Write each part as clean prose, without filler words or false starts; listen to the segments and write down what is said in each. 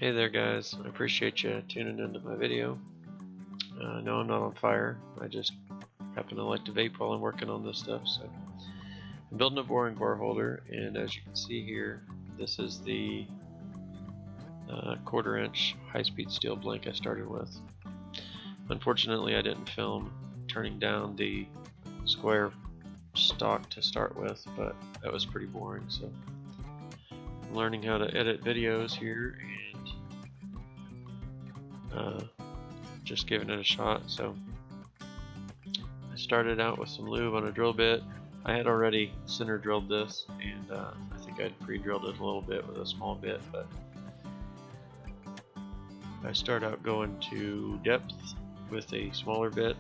Hey there guys, I appreciate you tuning into my video. No, I'm not on fire. I just happen to like to vape while I'm working on this stuff. So I'm building a boring bore holder, and as you can see here, this is the 1/4 inch high-speed steel blank I started with. Unfortunately, I didn't film turning down the square stock to start with, but that was pretty boring. So I'm learning how to edit videos here and just giving it a shot. So I started out with some lube on a drill bit. I had already center drilled this, and I think I'd pre-drilled it a little bit with a small bit, but I start out going to depth with a smaller bit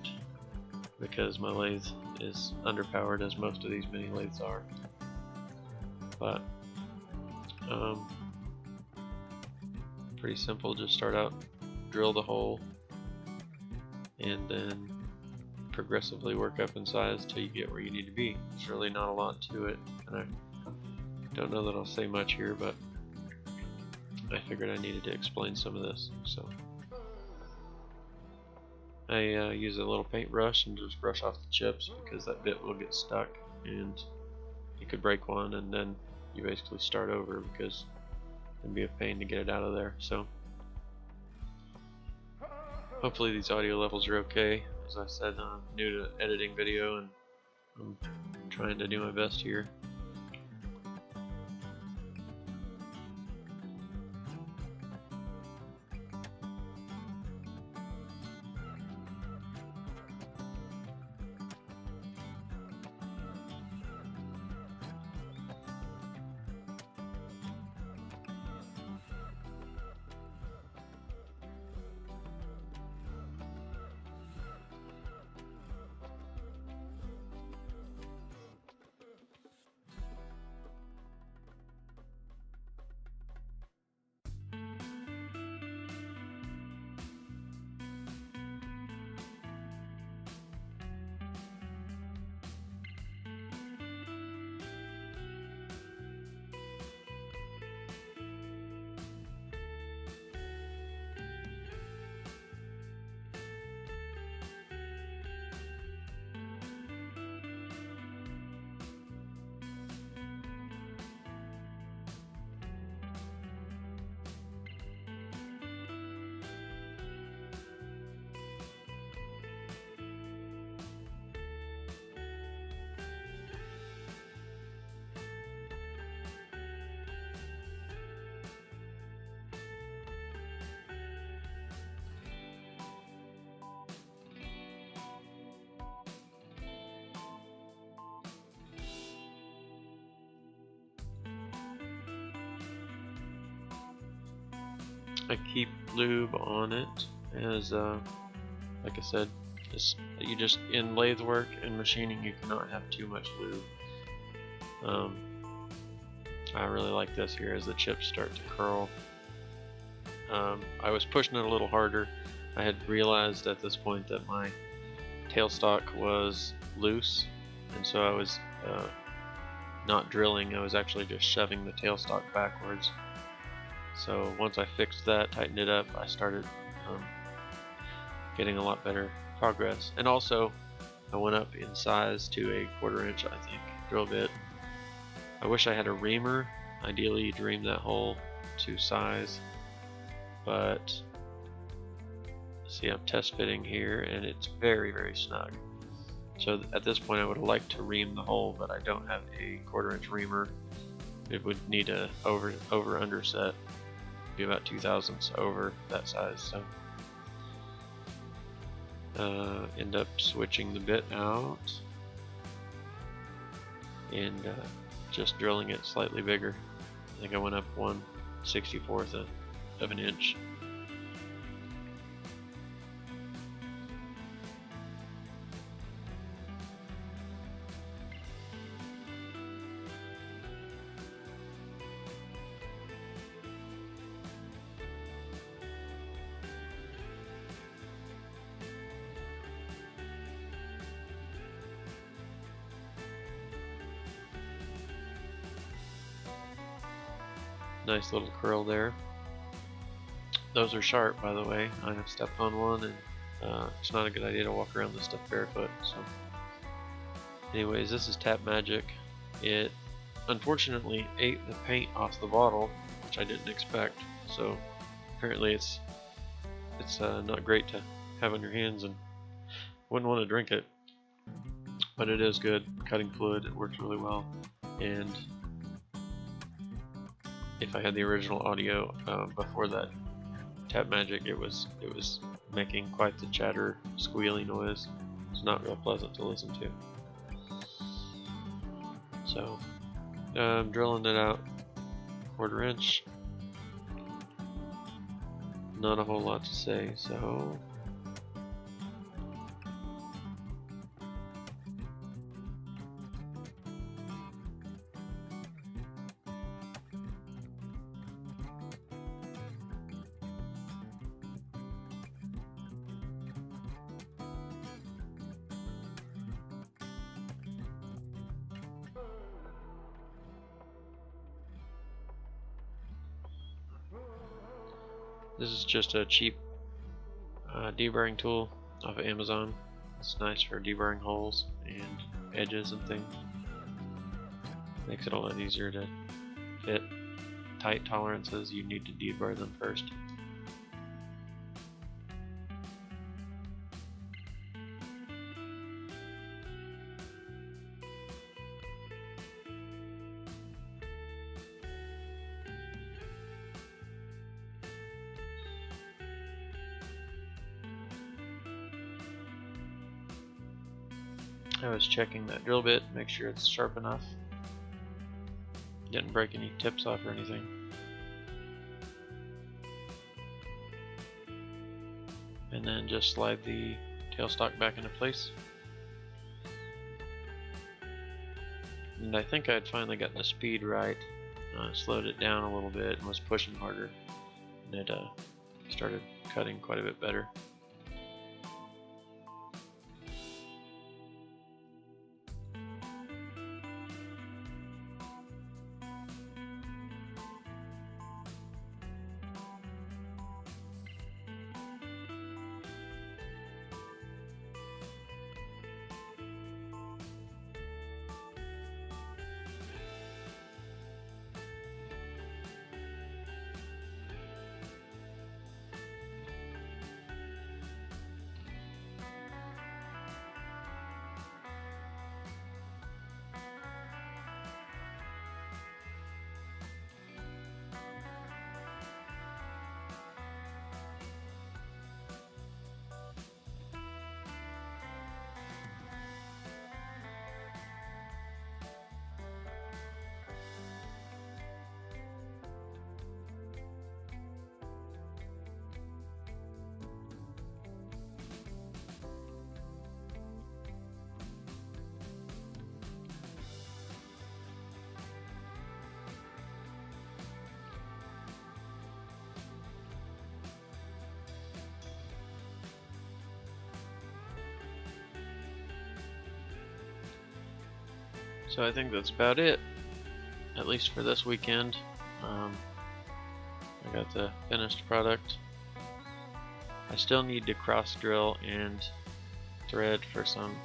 because my lathe is underpowered, as most of these mini lathes are. But pretty simple. Just start out, drill the hole, and then progressively work up in size till you get where you need to be. There's really not a lot to it, and I don't know that I'll say much here, but I figured I needed to explain some of this. So I use a little paintbrush and just brush off the chips, because that bit will get stuck and you could break one, and then you basically start over because it'd be a pain to get it out of there. So hopefully these audio levels are okay. As I said, I'm new to editing video, and I'm trying to do my best here. I keep lube on it, as like I said, you just in lathe work and machining, you cannot have too much lube. I really like this here as the chips start to curl. I was pushing it a little harder. I had realized at this point that my tailstock was loose, and so I was not drilling. I was actually just shoving the tailstock backwards. So once I fixed that, tightened it up, I started getting a lot better progress. And also, I went up in size to a 1/4 inch, I think, drill bit. I wish I had a reamer. Ideally, you'd ream that hole to size. But see, I'm test fitting here, and it's very, very snug. So at this point, I would have liked to ream the hole, but I don't have a 1/4 inch reamer. It would need a over/under set. Be about 2/1000ths over that size. So end up switching the bit out and just drilling it slightly bigger. I think I went up 1/64 of an inch. Nice little curl there. Those are sharp, by the way. I have stepped on one, and it's not a good idea to walk around this stuff barefoot. So, anyways, this is Tap Magic. It unfortunately ate the paint off the bottle, which I didn't expect. So apparently it's not great to have on your hands, and wouldn't want to drink it. But it is good cutting fluid. It works really well. And if I had the original audio before that Tap Magic, it was making quite the chatter, squealy noise. It's not real pleasant to listen to. So I'm drilling it out 1/4 inch. Not a whole lot to say, so this is just a cheap deburring tool off of Amazon. It's nice for deburring holes and edges and things. Makes it a lot easier to fit tight tolerances. You need to deburr them first. I was checking that drill bit, make sure it's sharp enough. Didn't break any tips off or anything. And then just slide the tailstock back into place. And I think I'd finally gotten the speed right. Slowed it down a little bit and was pushing harder. And it started cutting quite a bit better. So I think that's about it, at least for this weekend. I got the finished product. I still need to cross drill and thread for some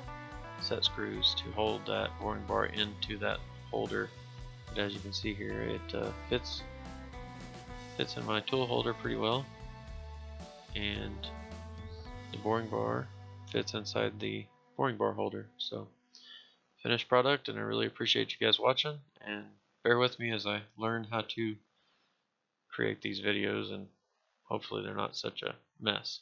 set screws to hold that boring bar into that holder. But as you can see here, it fits in my tool holder pretty well, and the boring bar fits inside the boring bar holder. So finished product, and I really appreciate you guys watching, and bear with me as I learn how to create these videos, and hopefully they're not such a mess.